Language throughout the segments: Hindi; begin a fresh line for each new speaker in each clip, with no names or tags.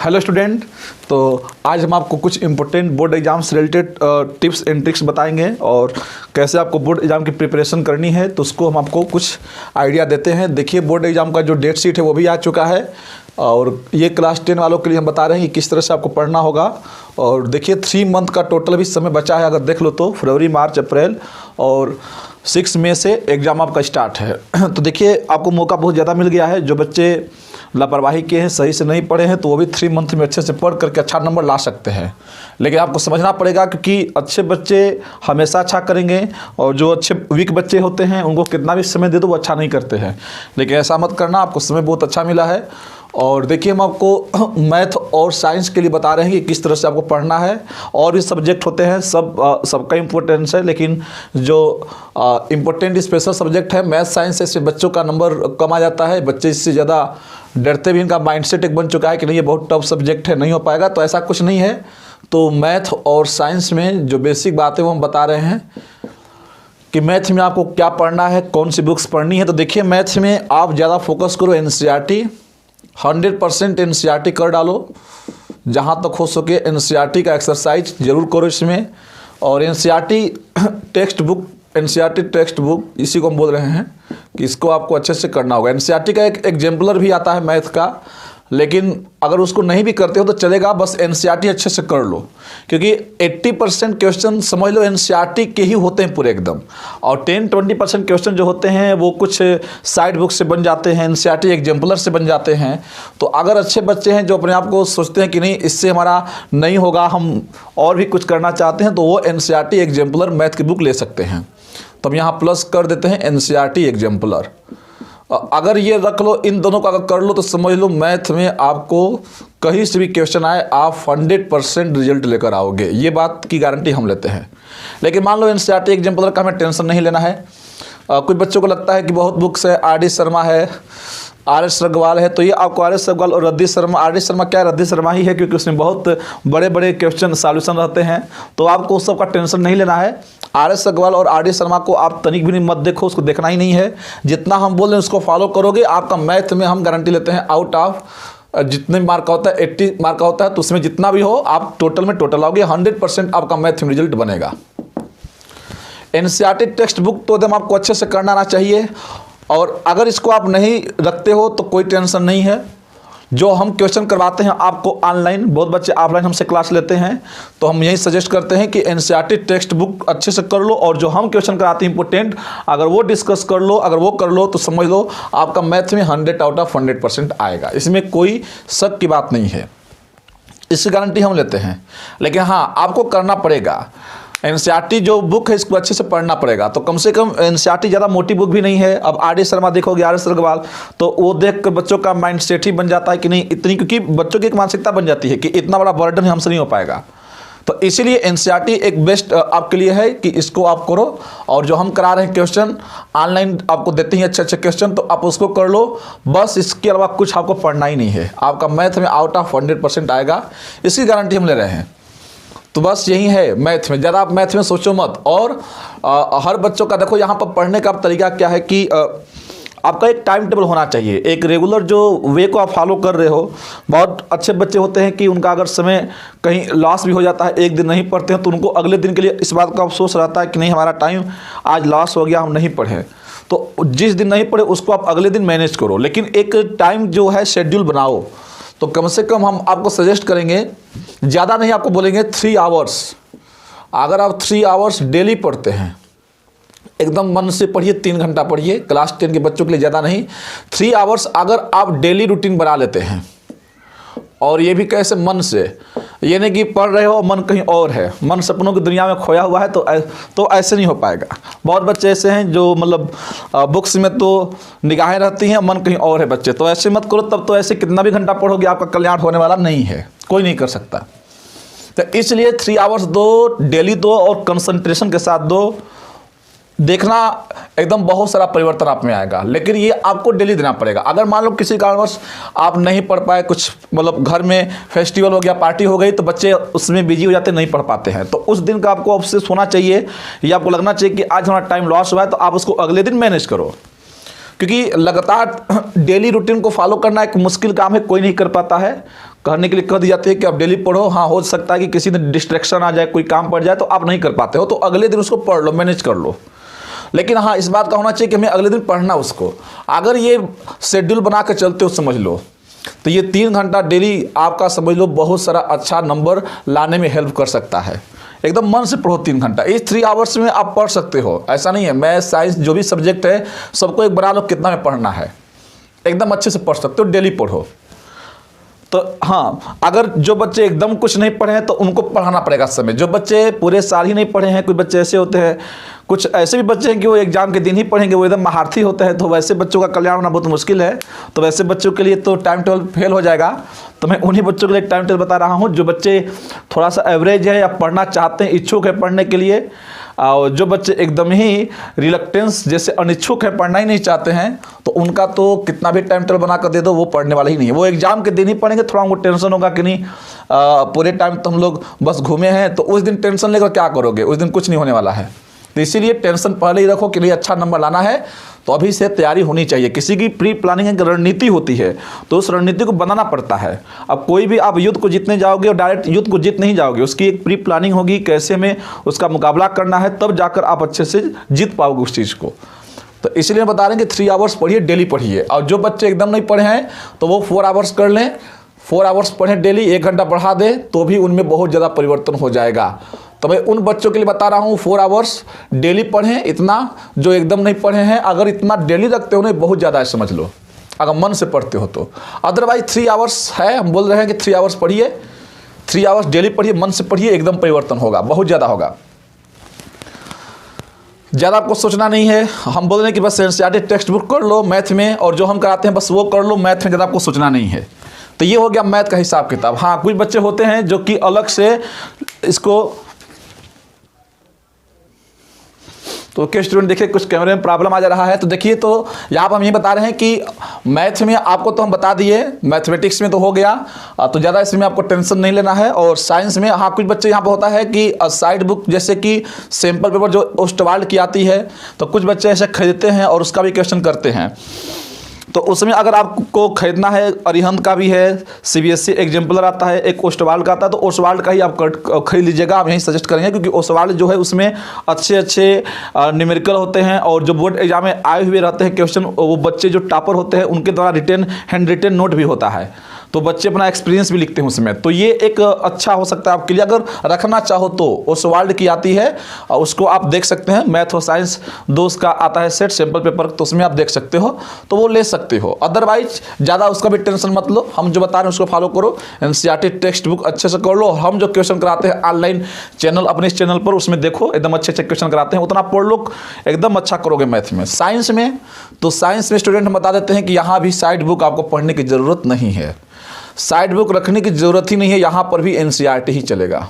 Hello student. तो आज हम आपको कुछ इम्पोर्टेंट बोर्ड एग्जाम से रिलेटेड टिप्स एंड ट्रिक्स बताएंगे और कैसे आपको बोर्ड एग्जाम की प्रिपरेशन करनी है, तो उसको हम आपको कुछ आइडिया देते हैं। देखिए, बोर्ड एग्जाम का जो डेट शीट है वो भी आ चुका है और ये क्लास 10 वालों के लिए हम बता रहे हैं कि किस तरह से आपको पढ़ना होगा। और देखिए 3 मंथ का टोटल भी समय बचा है, अगर देख लो तो फरवरी, मार्च, अप्रैल और 6 मई से एग्ज़ाम आपका स्टार्ट है। तो देखिए आपको मौका बहुत ज़्यादा मिल गया है। जो बच्चे लापरवाही किए हैं, सही से नहीं पढ़े हैं, तो वो भी 3 मंथ में अच्छे से पढ़ करके अच्छा नंबर ला सकते हैं। लेकिन आपको समझना पड़ेगा, क्योंकि अच्छे बच्चे हमेशा अच्छा करेंगे और जो अच्छे वीक बच्चे होते हैं उनको कितना भी समय दे दो वो अच्छा नहीं करते हैं। लेकिन ऐसा मत करना, आपको समय बहुत अच्छा मिला है। और देखिए हम आपको मैथ और साइंस के लिए बता रहे हैं कि किस तरह से आपको पढ़ना है। और भी सब्जेक्ट होते हैं, सबका इम्पोर्टेंस है, लेकिन जो इम्पोर्टेंट स्पेशल सब्जेक्ट है मैथ साइंस, इससे बच्चों का नंबर कम आ जाता है। बच्चे इससे ज़्यादा डरते भी, इनका माइंडसेट एक बन चुका है कि नहीं ये बहुत टफ सब्जेक्ट है, नहीं हो पाएगा। तो ऐसा कुछ नहीं है। तो मैथ और साइंस में जो बेसिक बातें वो हम बता रहे हैं कि मैथ में आपको क्या पढ़ना है, कौन सी बुक्स पढ़नी है। तो देखिए मैथ में आप ज़्यादा फोकस करो एनसीईआरटी, 100% एनसीईआरटी कर डालो। जहाँ तक हो सके एनसीईआरटी का एक्सरसाइज जरूर करो इसमें। और एनसीईआरटी टेक्स्ट बुक इसी को हम बोल रहे हैं कि इसको आपको अच्छे से करना होगा। एनसीईआरटी का एक एग्जाम्पलर भी आता है मैथ का, लेकिन अगर उसको नहीं भी करते हो तो चलेगा, बस एनसीईआरटी अच्छे से कर लो। क्योंकि 80% क्वेश्चन समझ लो एनसीईआरटी के ही होते हैं पूरे एकदम, और 10-20% क्वेश्चन जो होते हैं वो कुछ साइड बुक से बन जाते हैं, एनसीईआरटी एग्जाम्पलर से बन जाते हैं। तो अगर अच्छे बच्चे हैं जो अपने आप को सोचते हैं कि नहीं इससे हमारा नहीं होगा, हम और भी कुछ करना चाहते हैं, तो वो एनसीईआरटी एग्जाम्पलर मैथ की बुक ले सकते हैं। तो हम यहाँ प्लस कर देते हैं एनसीईआरटी एग्जाम्पलर। अगर ये रख लो, इन दोनों का अगर कर लो, तो समझ लो मैथ में आपको कहीं से भी क्वेश्चन आए आप 100% रिजल्ट लेकर आओगे। ये बात की गारंटी हम लेते हैं। लेकिन मान लो एनसीईआरटी एग्जाम्पलर का हमें टेंशन नहीं लेना है। कुछ बच्चों को लगता है कि बहुत बुक्स है, आर.डी. शर्मा है, आर.एस. रग्वाल है, तो ये आपको आर.एस. रग्वाल और रद्दी शर्मा, आर.डी. शर्मा क्या है, रद्दी शर्मा ही है, क्योंकि उसमें बहुत बड़े बड़े क्वेश्चन सॉल्यूशन रहते हैं। तो आपको उस सब का टेंशन नहीं लेना है। आर.एस. रग्वाल और आर.डी. शर्मा को आप तनिक भी मत देखो, उसको देखना ही नहीं है। जितना हम बोल रहे हैं उसको फॉलो करोगे, आपका मैथ में हम गारंटी लेते हैं आउट ऑफ जितने मार्क का होता है 80 मार्क का होता है, तो उसमें जितना भी हो आप टोटल में टोटल आओगे, 100% आपका मैथ में रिजल्ट बनेगा। एनसीईआरटी टेक्स्ट बुक तो एकदम आपको अच्छे से करना आना चाहिए। और अगर इसको आप नहीं रखते हो तो कोई टेंशन नहीं है। जो हम क्वेश्चन करवाते हैं आपको ऑनलाइन, बहुत बच्चे ऑफलाइन हमसे क्लास लेते हैं, तो हम यही सजेस्ट करते हैं कि एनसीईआरटी टेक्स्ट बुक अच्छे से कर लो और जो हम क्वेश्चन कराते हैं इंपॉर्टेंट, अगर वो डिस्कस कर लो, अगर वो कर लो तो समझ लो आपका मैथ में 100 आउट ऑफ 100% आएगा। इसमें कोई शक की बात नहीं है, इसकी गारंटी हम लेते हैं। लेकिन हाँ, आपको करना पड़ेगा। एनसीईआरटी जो बुक है इसको अच्छे से पढ़ना पड़ेगा। तो कम से कम एनसीईआरटी ज़्यादा मोटी बुक भी नहीं है। अब आर.डी. शर्मा देखोगे, आर.एस. रग्वाल, तो वो देख कर बच्चों का माइंड सेट ही बन जाता है कि नहीं इतनी, क्योंकि बच्चों की एक मानसिकता बन जाती है कि इतना बड़ा बर्डन हमसे नहीं हो पाएगा। तो इसीलिए एनसीईआरटी एक बेस्ट आपके लिए है कि इसको आप करो। और जो हम करा रहे हैं क्वेश्चन ऑनलाइन आपको देते हैं अच्छे अच्छे क्वेश्चन, तो आप उसको कर लो। बस इसके अलावा कुछ आपको पढ़ना ही नहीं है, आपका मैथ में आउट ऑफ 100% आएगा, इसकी गारंटी हम ले रहे हैं। तो बस यही है मैथ में, ज़्यादा आप मैथ में सोचो मत। और हर बच्चों का देखो यहाँ पर पढ़ने का तरीका क्या है कि आपका एक टाइम टेबल होना चाहिए, एक रेगुलर जो वे को आप फॉलो कर रहे हो। बहुत अच्छे बच्चे होते हैं कि उनका अगर समय कहीं लॉस भी हो जाता है, एक दिन नहीं पढ़ते हैं, तो उनको अगले दिन के लिए इस बात का अफसोस रहता है कि नहीं हमारा टाइम आज लॉस हो गया, हम नहीं पढ़े। तो जिस दिन नहीं पढ़े उसको आप अगले दिन मैनेज करो, लेकिन एक टाइम जो है शेड्यूल बनाओ। तो कम से कम हम आपको सजेस्ट करेंगे, ज़्यादा नहीं आपको बोलेंगे 3 आवर्स। अगर आप 3 आवर्स डेली पढ़ते हैं, एकदम मन से पढ़िए, 3 घंटा पढ़िए, क्लास 10 के बच्चों के लिए ज़्यादा नहीं, 3 आवर्स अगर आप डेली रूटीन बना लेते हैं, और ये भी कैसे, मन से, ये नहीं कि पढ़ रहे हो मन कहीं और है, मन सपनों की दुनिया में खोया हुआ है, तो ऐसे नहीं हो पाएगा। बहुत बच्चे ऐसे हैं जो मतलब बुक्स में तो निगाहें रहती हैं, मन कहीं और है बच्चे, तो ऐसे मत करो। तब तो ऐसे कितना भी घंटा पढ़ोगे आपका कल्याण होने वाला नहीं है, कोई नहीं कर सकता। तो इसलिए 3 आवर्स दो, डेली दो और कंसंट्रेशन के साथ दो। देखना एकदम बहुत सारा परिवर्तन आप में आएगा, लेकिन ये आपको डेली देना पड़ेगा। अगर मान लो किसी कारणवश आप नहीं पढ़ पाए, कुछ मतलब घर में फेस्टिवल हो गया, पार्टी हो गई, तो बच्चे उसमें बिजी हो जाते, नहीं पढ़ पाते हैं, तो उस दिन का आपको अफसोस होना चाहिए, या आपको लगना चाहिए कि आज हमारा टाइम लॉस हुआ है, तो आप उसको अगले दिन मैनेज करो। क्योंकि लगातार डेली रूटीन को फॉलो करना एक मुश्किल काम है, कोई नहीं कर पाता है। कहने के लिए कह दी जाती है कि आप डेली पढ़ो। हाँ, हो सकता है कि किसी दिन डिस्ट्रैक्शन आ जाए, कोई काम पड़ जाए तो आप नहीं कर पाते हो, तो अगले दिन उसको पढ़ लो, मैनेज कर लो। लेकिन हाँ, इस बात का होना चाहिए कि हमें अगले दिन पढ़ना उसको। अगर ये शेड्यूल बना के चलते हो, समझ लो, तो ये 3 घंटा डेली आपका समझ लो बहुत सारा अच्छा नंबर लाने में हेल्प कर सकता है। एकदम मन से पढ़ो 3 घंटा, इस 3 आवर्स में आप पढ़ सकते हो। ऐसा नहीं है, मैथ साइंस जो भी सब्जेक्ट है सबको एक बना लो कितना में पढ़ना है, एकदम अच्छे से पढ़ सकते हो, डेली पढ़ो। तो हाँ, अगर जो बच्चे एकदम कुछ नहीं पढ़े हैं तो उनको पढ़ाना पड़ेगा समय। जो बच्चे पूरे साल ही नहीं पढ़े हैं, कुछ बच्चे ऐसे होते हैं, कुछ ऐसे भी बच्चे हैं कि वो एग्जाम के दिन ही पढ़ेंगे, वो एकदम महारथी होते हैं, तो वैसे बच्चों का कल्याण होना बहुत मुश्किल है। तो वैसे बच्चों के लिए तो टाइम टेबल फेल हो जाएगा। तो मैं उन्हीं बच्चों के लिए टाइम टेबल बता रहा हूँ जो बच्चे थोड़ा सा एवरेज है या पढ़ना चाहते हैं, इच्छुक है पढ़ने के लिए। और जो बच्चे एकदम ही रिलक्टेंस जैसे अनिच्छुक है, पढ़ना ही नहीं चाहते हैं, तो उनका तो कितना भी टाइम टेबल बना कर दे दो वो पढ़ने वाला ही नहीं है। वो एग्जाम के दिन ही पढ़ेंगे, थोड़ा उनको टेंशन होगा कि नहीं पूरे टाइम तो हम लोग बस घूमे हैं, तो उस दिन टेंशन लेकर क्या करोगे, उस दिन कुछ नहीं होने वाला है। तो इसीलिए टेंशन पहले ही रखो कि नहीं अच्छा नंबर लाना है, तो अभी से तैयारी होनी चाहिए। किसी की प्री प्लानिंग एक रणनीति होती है, तो उस रणनीति को बनाना पड़ता है। अब कोई भी आप युद्ध को जीतने जाओगे और डायरेक्ट युद्ध को जीत नहीं जाओगे, उसकी एक प्री प्लानिंग होगी, कैसे में उसका मुकाबला करना है, तब जाकर आप अच्छे से जीत पाओगे उस चीज़ को। तो इसलिए बता रहे हैं कि 3 आवर्स पढ़िए, डेली पढ़िए। और जो बच्चे एकदम नहीं पढ़े हैं तो वो 4 आवर्स कर लें, 4 आवर्स पढ़ें डेली, 1 घंटा बढ़ा दें, तो भी उनमें बहुत ज़्यादा परिवर्तन हो जाएगा। तो मैं उन बच्चों के लिए बता रहा हूँ 4 आवर्स डेली पढ़ें, इतना जो एकदम नहीं पढ़े हैं। अगर इतना डेली रखते हो ना, बहुत ज़्यादा है समझ लो, अगर मन से पढ़ते हो तो। अदरवाइज 3 आवर्स है, हम बोल रहे हैं कि 3 आवर्स पढ़िए, 3 आवर्स डेली पढ़िए, मन से पढ़िए, एकदम परिवर्तन होगा, बहुत ज़्यादा होगा। ज़्यादा आपको सोचना नहीं है। हम बोल रहे हैं कि बस एनसीईआरटी टेक्स्ट बुक कर लो मैथ में, और जो हम कराते हैं बस वो कर लो मैथ में, ज़्यादा आपको सोचना नहीं है। तो ये हो गया मैथ का हिसाब किताब। हाँ, कुछ बच्चे होते हैं जो कि अलग से इसको, तो ओके स्टूडेंट, देखिए कुछ कैमरे में प्रॉब्लम आ जा रहा है, तो देखिए, तो यहाँ पर हम ये बता रहे हैं कि मैथ में आपको तो हम बता दिए, मैथमेटिक्स में तो हो गया, तो ज़्यादा इसमें आपको टेंशन नहीं लेना है। और साइंस में हाँ, कुछ बच्चे यहाँ पर होता है कि साइड बुक जैसे कि सैम्पल पेपर जो ओस्टवाल्ड की आती है, तो कुछ बच्चे ऐसे खरीदते हैं और उसका भी क्वेश्चन करते हैं। तो उसमें अगर आपको खरीदना है, अरिहंत का भी है, सीबीएसई एग्जाम्पलर आता है, एक ओस्टवाल्ड का आता है, तो ओस्टवाल्ड का ही आप खरीद लीजिएगा। हम यही सजेस्ट करेंगे, क्योंकि ओस्टवाल्ड जो है उसमें अच्छे अच्छे न्यूमेरिकल होते हैं, और जो बोर्ड एग्जाम में आए हुए रहते हैं क्वेश्चन, वो बच्चे जो टॉपर होते हैं उनके द्वारा रिटन हैंड रिटन नोट भी होता है, तो बच्चे अपना एक्सपीरियंस भी लिखते हैं उसमें। तो ये एक अच्छा हो सकता है आपके लिए, अगर रखना चाहो तो। ओस्टवाल्ड की आती है, उसको आप देख सकते हैं, मैथ और साइंस दो उसका आता है सेट सैम्पल पेपर, तो उसमें आप देख सकते हो, तो वो ले सकते हो। अदरवाइज ज़्यादा उसका भी टेंशन मत लो, हम जो बता रहे हैं उसको फॉलो करो, एनसीईआरटी टेक्स्ट बुक अच्छे से कर लो। हम जो क्वेश्चन कराते हैं ऑनलाइन चैनल, अपने इस चैनल पर, उसमें देखो एकदम अच्छे अच्छे क्वेश्चन कराते हैं, उतना पढ़ लो, एकदम अच्छा करोगे मैथ में। साइंस में, तो साइंस में स्टूडेंट हम बता देते हैं कि यहाँ भी साइड बुक आपको पढ़ने की ज़रूरत नहीं है, साइड बुक रखने की ज़रूरत ही नहीं है, यहाँ पर भी एनसीईआरटी ही चलेगा।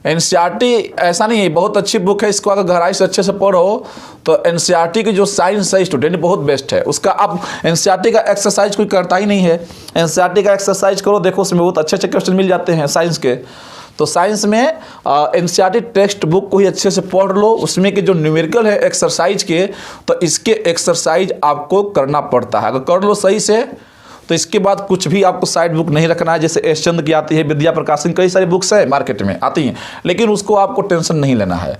एनसीईआरटी ऐसा नहीं है, बहुत अच्छी बुक है, इसको अगर गहराई से अच्छे से पढ़ो तो एनसीईआरटी की जो साइंस है स्टूडेंट बहुत बेस्ट है। उसका अब एनसीईआरटी का एक्सरसाइज कोई करता ही नहीं है, एनसीईआरटी का एक्सरसाइज करो, देखो उसमें बहुत अच्छे अच्छे क्वेश्चन मिल जाते हैं साइंस के। तो साइंस में एनसीईआरटी टेक्स्ट बुक को ही अच्छे से पढ़ लो, उसमें के जो न्यूमेरिकल है एक्सरसाइज के, तो इसके एक्सरसाइज आपको करना पड़ता है। अगर कर लो सही से, तो इसके बाद कुछ भी आपको साइड बुक नहीं रखना है। जैसे एस चंद की आती है, विद्या प्रकाशन, कई सारी बुक्स है मार्केट में आती हैं, लेकिन उसको आपको टेंशन नहीं लेना है।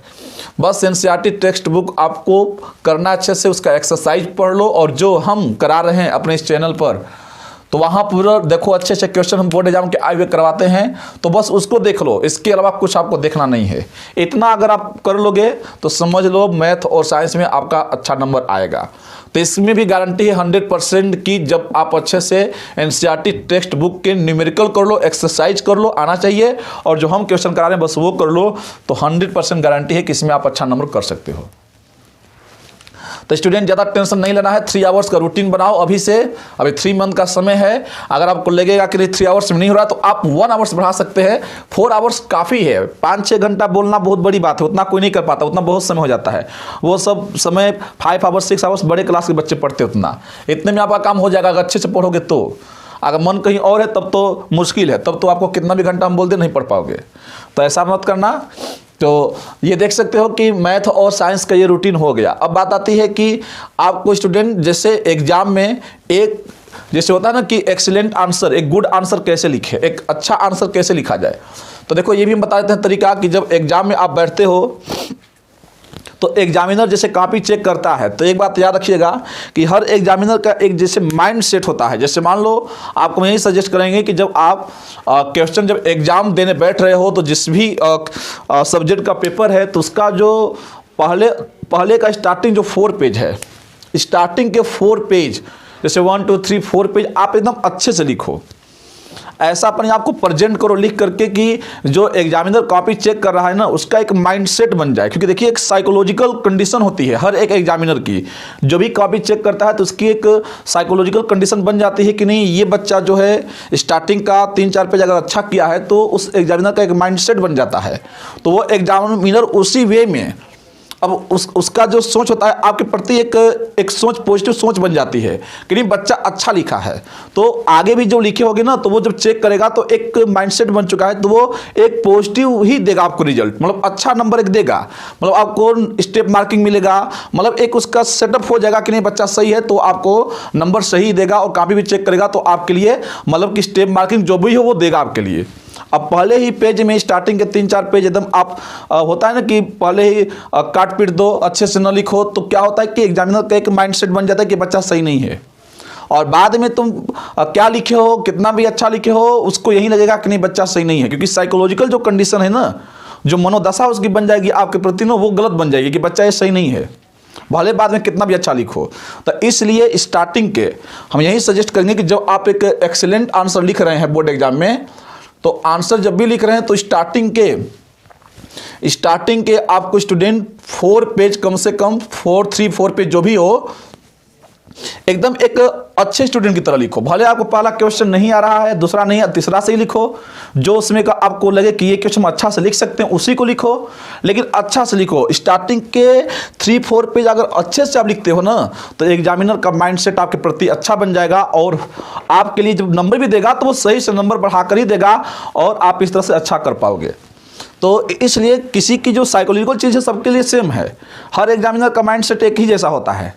बस एनसीईआरटी टेक्स्ट बुक आपको करना अच्छे से, उसका एक्सरसाइज पढ़ लो, और जो हम करा रहे हैं अपने इस चैनल पर, तो वहाँ पूरा देखो अच्छे अच्छे क्वेश्चन हम बोर्ड एग्जाम के आए हुए करवाते हैं, तो बस उसको देख लो, इसके अलावा कुछ आपको देखना नहीं है। इतना अगर आप कर लोगे तो समझ लो मैथ और साइंस में आपका अच्छा नंबर आएगा। तो इसमें भी गारंटी है 100% की, जब आप अच्छे से एनसीईआरटी टेक्स्ट बुक के न्यूमेरिकल कर लो, एक्सरसाइज कर लो, आना चाहिए, और जो हम क्वेश्चन करा रहे हैं बस वो कर लो, तो 100% गारंटी है कि इसमें आप अच्छा नंबर कर सकते हो। तो स्टूडेंट ज़्यादा टेंशन नहीं लेना है, 3 आवर्स का रूटीन बनाओ अभी से। अभी 3 मंथ का समय है। अगर आपको लगेगा कि 3 आवर्स में नहीं हो रहा, तो आप 1 आवर्स बढ़ा सकते हैं। 4 आवर्स काफ़ी है। 5-6 घंटा बोलना बहुत बड़ी बात है, उतना कोई नहीं कर पाता, उतना बहुत समय हो जाता है। वो सब समय 5 आवर्स 6 आवर्स बड़े क्लास के बच्चे पढ़ते, उतना इतने में आपका काम हो जाएगा अगर अच्छे से पढ़ोगे तो। अगर मन कहीं और है तब तो मुश्किल है, तब तो आपको कितना भी घंटा हम बोल दे नहीं पढ़ पाओगे। तो ऐसा मत करना। तो ये देख सकते हो कि मैथ और साइंस का ये रूटीन हो गया। अब बात आती है कि आपको स्टूडेंट जैसे एग्जाम में एक जैसे होता है ना कि एक्सीलेंट आंसर, एक गुड आंसर कैसे लिखे, एक अच्छा आंसर कैसे लिखा जाए। तो देखो ये भी हम बता देते हैं तरीका कि जब एग्जाम में आप बैठते हो तो एग्जामिनर जैसे कॉपी चेक करता है, तो एक बात याद रखिएगा कि हर एग्जामिनर का एक जैसे माइंड सेट होता है। जैसे मान लो आपको यही सजेस्ट करेंगे कि जब आप क्वेश्चन जब एग्जाम देने बैठ रहे हो तो जिस भी सब्जेक्ट का पेपर है तो उसका जो पहले का स्टार्टिंग जो 4 पेज है, स्टार्टिंग के 4 पेज जैसे 1 2 3 4 पेज आप एकदम अच्छे से लिखो। ऐसा अपने आप को प्रेजेंट करो लिख करके कि जो एग्जामिनर कॉपी चेक कर रहा है ना उसका एक माइंडसेट बन जाए। क्योंकि देखिए एक साइकोलॉजिकल कंडीशन होती है हर एक एग्जामिनर की, जो भी कॉपी चेक करता है तो उसकी एक साइकोलॉजिकल कंडीशन बन जाती है कि नहीं ये बच्चा जो है स्टार्टिंग का 3-4 पेज अगर अच्छा किया है तो उस एग्जामिनर का एक माइंडसेट बन जाता है। तो वो एग्जामिनर उसी वे में अब उसका जो सोच होता है आपके प्रति एक सोच, पॉजिटिव सोच बन जाती है कि नहीं बच्चा अच्छा लिखा है, तो आगे भी जो लिखे होगे ना तो वो जब चेक करेगा तो एक माइंडसेट बन चुका है तो वो एक पॉजिटिव ही देगा आपको रिजल्ट, मतलब अच्छा नंबर एक देगा, मतलब आपको स्टेप मार्किंग मिलेगा, मतलब एक उसका सेटअप हो जाएगा कि नहीं बच्चा सही है तो आपको नंबर सही देगा और कॉपी भी चेक करेगा तो आपके लिए मतलब कि स्टेप मार्किंग जो भी हो वो देगा आपके लिए। अब पहले ही पेज में स्टार्टिंग के 3-4 पेज एकदम आप होता है ना कि पहले ही काट पीट दो, अच्छे से न लिखो तो क्या होता है कि एग्जामिनर का एक माइंडसेट बन जाता है कि बच्चा सही नहीं है। और बाद में तुम क्या लिखे हो, कितना भी अच्छा लिखे हो, उसको यही लगेगा कि नहीं बच्चा सही नहीं है, क्योंकि साइकोलॉजिकल जो कंडीशन है ना, जो मनोदशा उसकी बन जाएगी आपके प्रति ना, वो गलत बन जाएगी कि बच्चा ये सही नहीं है, भले बाद में कितना भी अच्छा लिखो। तो इसलिए स्टार्टिंग के हम यही सजेस्ट करेंगे कि जब आप एक एक्सीलेंट आंसर लिख रहे हैं बोर्ड एग्जाम में, तो आंसर जब भी लिख रहे हैं तो स्टार्टिंग के आपको स्टूडेंट 4 पेज कम से कम 4 पेज जो भी हो, एकदम एक अच्छे स्टूडेंट की तरह लिखो। भले आपको पहला क्वेश्चन नहीं आ रहा है, दूसरा नहीं है, तीसरा से ही लिखो, जो उसमें का आपको लगे कि ये क्वेश्चन अच्छा से लिख सकते हैं उसी को लिखो, लेकिन अच्छा से लिखो। स्टार्टिंग के 3-4 पेज अगर अच्छे से आप लिखते हो ना तो एग्जामिनर का माइंडसेट आपके प्रति अच्छा बन जाएगा और आपके लिए जब नंबर भी देगा तो वो सही से नंबर बढ़ाकर ही देगा और आप इस तरह से अच्छा कर पाओगे। तो इसलिए किसी की जो साइकोलॉजिकल चीज़ है सबके लिए सेम है, हर एग्जामिनर का माइंडसेट एक ही जैसा होता है,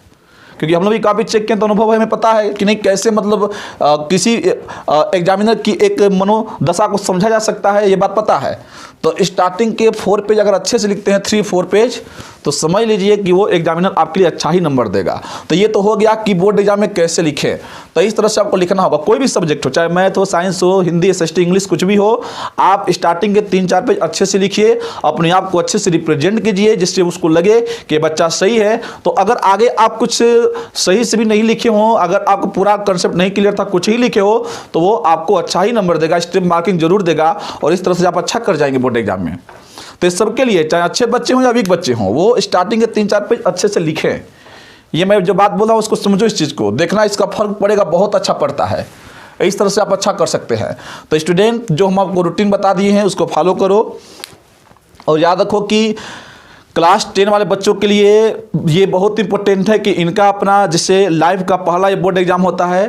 क्योंकि हम लोग भी काफ़ी चेक किए तो अनुभव हमें पता है कि नहीं कैसे मतलब किसी एग्जामिनर की एक मनोदशा को समझा जा सकता है, ये बात पता है। तो स्टार्टिंग के 4 पेज अगर अच्छे से लिखते हैं 3-4 पेज तो समझ लीजिए कि वो एग्जामिनर आपके लिए अच्छा ही नंबर देगा। तो ये तो हो गया कि बोर्ड एग्जाम में कैसे लिखें। तो इस तरह से आपको लिखना होगा, कोई भी सब्जेक्ट हो, चाहे मैथ हो, साइंस हो, हिंदी, एसएसटी, इंग्लिश, कुछ भी हो, आप स्टार्टिंग के 3-4 पेज अच्छे से लिखिए, अपने आप को अच्छे से रिप्रेजेंट कीजिए जिससे उसको लगे कि बच्चा सही है। तो अगर आगे आप कुछ सही से भी नहीं लिखे हो, अगर आपको पूरा कंसेप्ट नहीं क्लियर था, कुछ ही लिखे हो, तो वो आपको अच्छा ही नंबर देगा, स्टेप मार्किंग जरूर देगा और इस तरह से आप अच्छा कर जाएंगे बोर्ड एग्जाम में। तो इस सबके लिए चाहे अच्छे बच्चे हों या वीक बच्चे हों, वो स्टार्टिंग के 3-4 पेज अच्छे से लिखें। ये मैं जो बात बोल रहा हूँ उसको समझो, इस चीज़ को देखना, इसका फर्क पड़ेगा, बहुत अच्छा पड़ता है। इस तरह से आप अच्छा कर सकते हैं। तो स्टूडेंट जो हम आपको रूटीन बता दिए हैं उसको फॉलो करो और याद रखो कि क्लास 10 वाले बच्चों के लिए ये बहुत इंपॉर्टेंट है कि इनका अपना जैसे लाइफ का पहला ये बोर्ड एग्जाम होता है।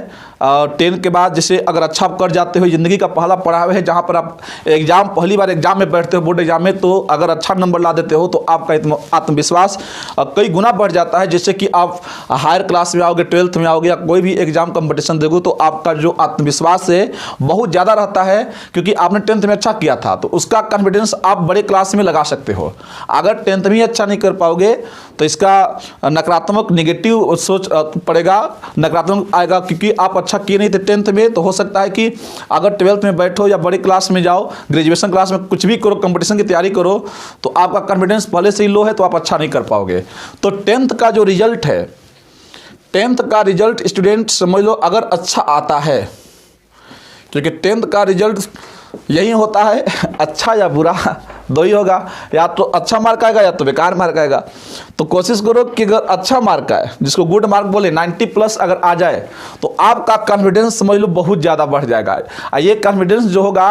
10 के बाद जैसे अगर अच्छा आप कर जाते हो, ज़िंदगी का पहला पड़ाव है जहाँ पर आप एग्जाम पहली बार एग्जाम में बैठते हो बोर्ड एग्जाम में, तो अगर अच्छा नंबर ला देते हो तो आपका आत्मविश्वास कई गुना बढ़ जाता है। जैसे कि आप हायर क्लास में आओगे, 12th में आओगे या कोई भी एग्जाम कंपटीशन दोगे तो आपका जो आत्मविश्वास है बहुत ज़्यादा रहता है, क्योंकि आपने 10th में अच्छा किया था तो उसका कॉन्फिडेंस आप बड़े क्लास में लगा सकते हो। अगर 10th में अच्छा नहीं कर पाओगे तो इसका नकारात्मक नेगेटिव सोच पड़ेगा, नकारात्मक आएगा, क्योंकि आप अच्छा किए नहीं थे 10th में। तो हो सकता है कि अगर 12th में बैठो या बड़े क्लास में जाओ, ग्रेजुएशन क्लास में कुछ भी करो, कंपटीशन की तैयारी करो, तो आपका कॉन्फिडेंस पहले से ही लो है तो आप अच्छा नहीं कर पाओगे। तो 10th का जो रिजल्ट है, 10th का रिजल्ट स्टूडेंट समझ लो अगर अच्छा आता है, क्योंकि 10th का रिजल्ट यही होता है, अच्छा या बुरा दो ही होगा, या तो अच्छा मार्क आएगा या तो बेकार मार्क आएगा। तो कोशिश करो कि अगर अच्छा मार्क आए, जिसको गुड मार्क बोले, 90+ अगर आ जाए तो आपका कॉन्फिडेंस समझ लो बहुत ज़्यादा बढ़ जाएगा। ये कॉन्फिडेंस जो होगा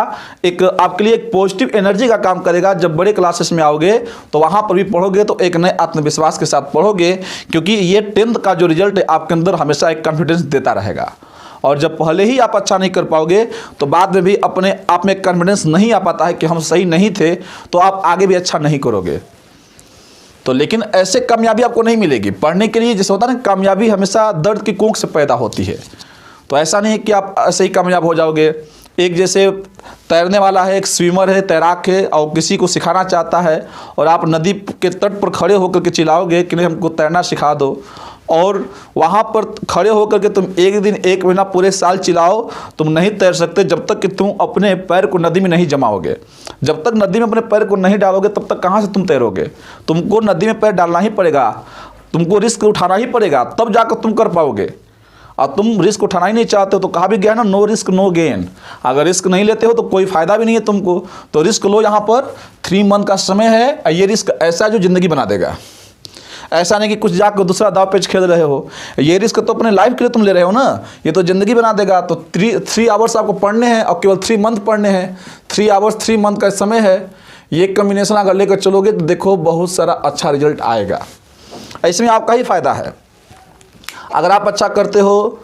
एक आपके लिए एक पॉजिटिव एनर्जी का काम करेगा। जब बड़े क्लासेस में आओगे तो वहाँ पर भी पढ़ोगे तो एक नए आत्मविश्वास के साथ पढ़ोगे, क्योंकि ये 10th का जो रिजल्ट है आपके अंदर हमेशा एक कॉन्फिडेंस देता रहेगा। और जब पहले ही आप अच्छा नहीं कर पाओगे तो बाद में भी अपने आप में कॉन्फिडेंस नहीं आ पाता है कि हम सही नहीं थे, तो आप आगे भी अच्छा नहीं करोगे। तो लेकिन ऐसे कामयाबी आपको नहीं मिलेगी। पढ़ने के लिए जैसे होता है ना, कामयाबी हमेशा दर्द की कोख से पैदा होती है। तो ऐसा नहीं है कि आप ऐसे ही कामयाब हो जाओगे। एक जैसे तैरने वाला है, एक स्विमर है, तैराक है, और किसी को सिखाना चाहता है, और आप नदी के तट पर खड़े होकर के चिल्लाओगे कि नहीं हमको तैरना सिखा दो, और वहाँ पर खड़े होकर के तुम एक दिन, एक महीना, पूरे साल चिल्लाओ, तुम नहीं तैर सकते जब तक कि तुम अपने पैर को नदी में नहीं जमाओगे। जब तक नदी में अपने पैर को नहीं डालोगे तब तक कहाँ से तुम तैरोगे। तुमको नदी में पैर डालना ही पड़ेगा, तुमको रिस्क उठाना ही पड़ेगा, तब जाकर तुम कर पाओगे। और तुम रिस्क उठाना ही नहीं चाहते हो तो कहा भी गया ना, नो रिस्क नो गेन। अगर रिस्क नहीं लेते हो तो कोई फ़ायदा भी नहीं है तुमको। तो रिस्क लो, यहाँ पर 3 मंथ का समय है। ये रिस्क ऐसा है जो ज़िंदगी बना देगा। ऐसा नहीं कि कुछ जाकर दूसरा दाव पेच खेल रहे हो। ये रिस्क तो अपने लाइफ के लिए तुम ले रहे हो ना, ये तो ज़िंदगी बना देगा। तो 3 आवर्स आपको पढ़ने हैं और केवल 3 मंथ पढ़ने हैं। 3 आवर्स 3 मंथ का समय है। ये कम्बिनेशन अगर लेकर चलोगे तो देखो बहुत सारा अच्छा रिजल्ट आएगा। इसमें आपका ही फ़ायदा है। अगर आप अच्छा करते हो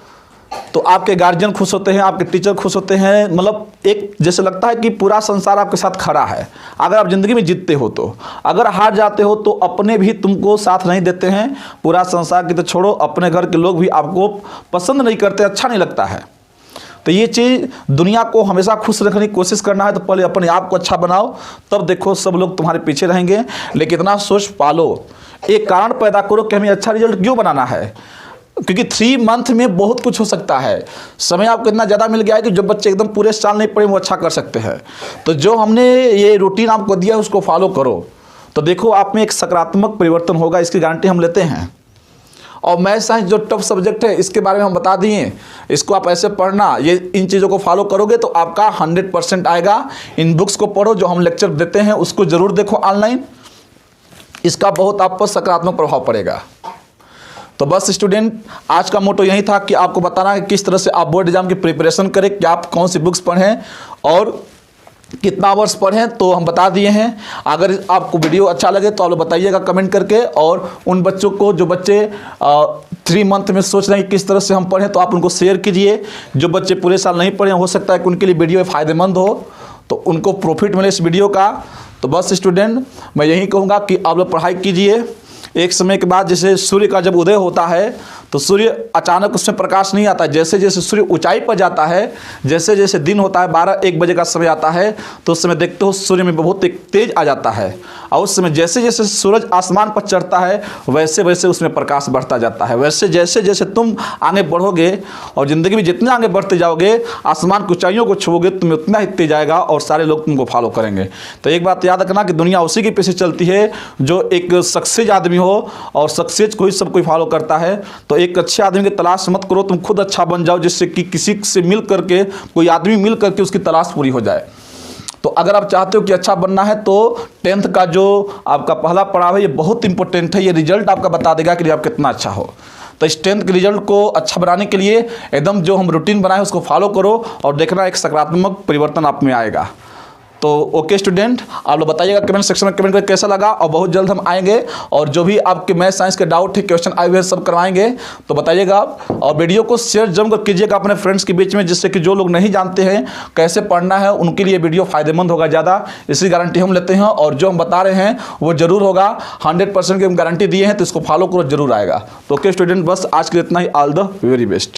तो आपके गार्जियन खुश होते हैं, आपके टीचर खुश होते हैं। मतलब एक जैसे लगता है कि पूरा संसार आपके साथ खड़ा है। अगर आप ज़िंदगी में जीतते हो तो, अगर हार जाते हो तो अपने भी तुमको साथ नहीं देते हैं। पूरा संसार की तो छोड़ो, अपने घर के लोग भी आपको पसंद नहीं करते, अच्छा नहीं लगता है। तो ये चीज़, दुनिया को हमेशा खुश रखने की कोशिश करना है तो पहले अपने आप को अच्छा बनाओ, तब देखो सब लोग तुम्हारे पीछे रहेंगे। लेकिन इतना सोच पालो, एक कारण पैदा करो कि हमें अच्छा रिजल्ट क्यों बनाना है। क्योंकि 3 मंथ में बहुत कुछ हो सकता है। समय आपको इतना ज़्यादा मिल गया है कि जो बच्चे एकदम पूरे साल नहीं पढ़े वो अच्छा कर सकते हैं। तो जो हमने ये रूटीन आपको दिया है उसको फॉलो करो, तो देखो आप में एक सकारात्मक परिवर्तन होगा, इसकी गारंटी हम लेते हैं। और मैथ साइंस जो टफ सब्जेक्ट है इसके बारे में हम बता दिए, इसको आप ऐसे पढ़ना, ये इन चीज़ों को फॉलो करोगे तो आपका 100% आएगा। इन बुक्स को पढ़ो, जो हम लेक्चर देते हैं उसको ज़रूर देखो ऑनलाइन, इसका बहुत आप पर सकारात्मक प्रभाव पड़ेगा। तो बस स्टूडेंट, आज का मोटो यही था कि आपको बताना है किस तरह से आप बोर्ड एग्जाम की प्रिपरेशन करें, कि आप कौन सी बुक्स पढ़ें और कितना वर्ष पढ़ें, तो हम बता दिए हैं। अगर आपको वीडियो अच्छा लगे तो आप लोग बताइएगा कमेंट करके। और उन बच्चों को, जो बच्चे 3 मंथ में सोच रहे हैं किस तरह से हम पढ़ें, तो आप उनको शेयर कीजिए। जो बच्चे पूरे साल नहीं पढ़े, हो सकता है कि उनके लिए वीडियो फ़ायदेमंद हो, तो उनको प्रॉफिट मिले इस वीडियो का। तो बस स्टूडेंट, मैं यही कहूँगा कि आप लोग पढ़ाई कीजिए। एक समय के बाद जैसे सूर्य का जब उदय होता है तो सूर्य अचानक उसमें प्रकाश नहीं आता। जैसे जैसे सूर्य ऊंचाई पर जाता है, जैसे जैसे दिन होता है, 12-1 बजे का समय आता है, तो उस समय देखते हो सूर्य में बहुत एक तेज आ जाता है। और उस समय जैसे जैसे सूरज आसमान पर चढ़ता है वैसे वैसे उसमें प्रकाश बढ़ता जाता है। वैसे जैसे जैसे तुम आगे बढ़ोगे और ज़िंदगी में जितने आगे बढ़ते जाओगे, आसमान की ऊंचाइयों को छूओगे, तुम्हें उतना ही तेज आएगा और सारे लोग तुमको फॉलो करेंगे। तो एक बात याद रखना कि दुनिया उसी के पीछे चलती है जो एक सक्सेस आदमी हो, और सक्सेस को ही सब कोई फॉलो करता है। तो एक अच्छे आदमी की तलाश मत करो, तुम खुद अच्छा बन जाओ, जिससे कि किसी से मिल करके, कोई आदमी मिल करके उसकी तलाश पूरी हो जाए। तो अगर आप चाहते हो कि अच्छा बनना है तो 10th का जो आपका पहला पड़ाव है ये बहुत इंपॉर्टेंट है। ये रिजल्ट आपका बता देगा कि आप कितना अच्छा हो। तो इस 10th के रिजल्ट को अच्छा बनाने के लिए एकदम जो हम रूटीन बनाए उसको फॉलो करो और देखना एक सकारात्मक परिवर्तन आप में आएगा। तो ओके स्टूडेंट, आप लोग बताइएगा कमेंट सेक्शन में कमेंट करके कैसा लगा। और बहुत जल्द हम आएंगे और जो भी आपके मैथ साइंस के डाउट है, क्वेश्चन आए हुए सब करवाएंगे, तो बताइएगा। और वीडियो को शेयर जमकर कीजिएगा अपने फ्रेंड्स के बीच में, जिससे कि जो लोग नहीं जानते हैं कैसे पढ़ना है उनके लिए वीडियो फ़ायदेमंद होगा ज़्यादा। इसकी गारंटी हम लेते हैं और जो हम बता रहे हैं वो ज़रूर होगा। 100% की हम गारंटी दिए हैं, तो इसको फॉलो करो, जरूर आएगा। तो ओके स्टूडेंट, बस आज के लिए इतना ही। All the very best.